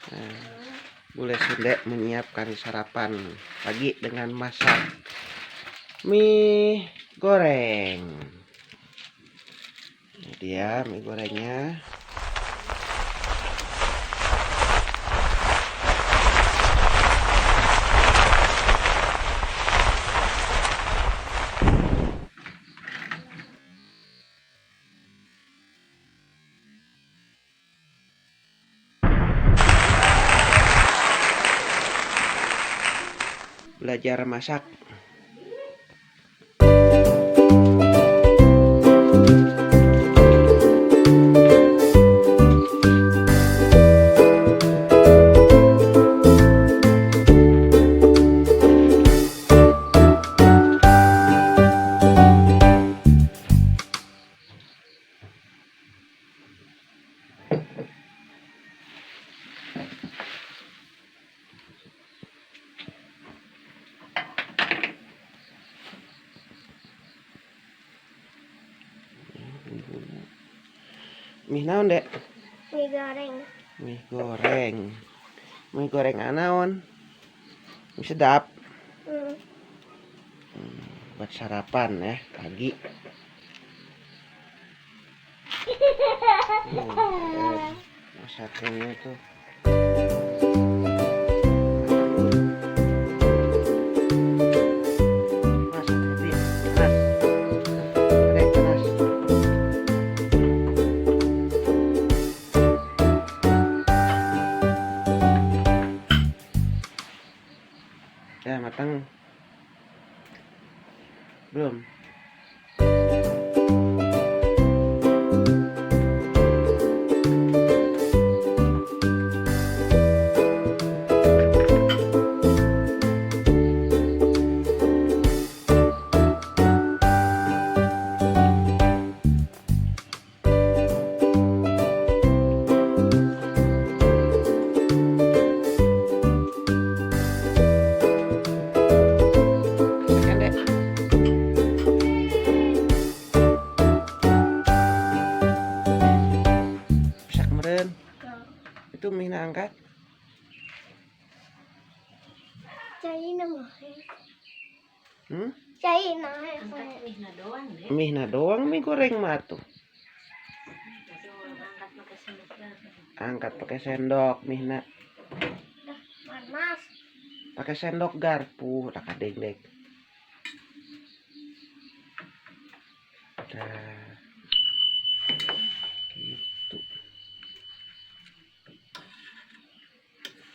Nah, Bule Sunda menyiapkan sarapan pagi dengan masak mie goreng. Ini dia mie gorengnya. Belajar masak. Mie naon, Dek? Mie goreng. Mie goreng. Mie goreng anaon? Mie sedap. Buat sarapan ya pagi. Masaknya tuh. Ya matang belum? Itu mie angkat. Caina mah. Caina mie na doang mie goreng mah tuh. Angkat pakai sendok mie na. Panas. Pakai sendok garpu tak dek. Nah, gitu.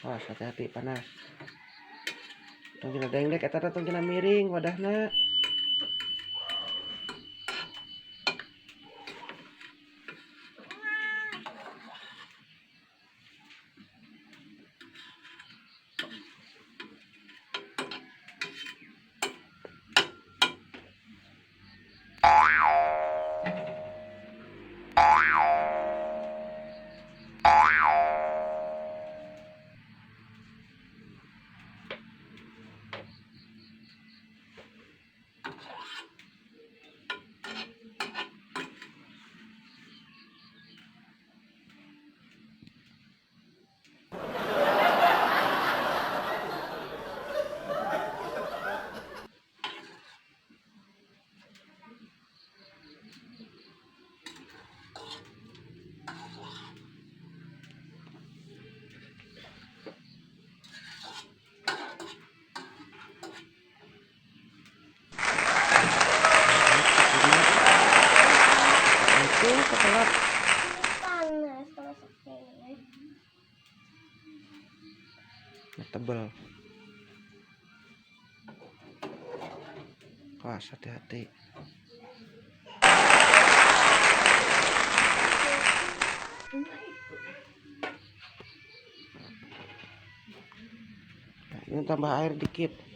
Wah, hati-hati panas. Tong kena dek eta tong kena miring wadahna. Panas tebel. Awas hati-hati. Ini tambah air dikit.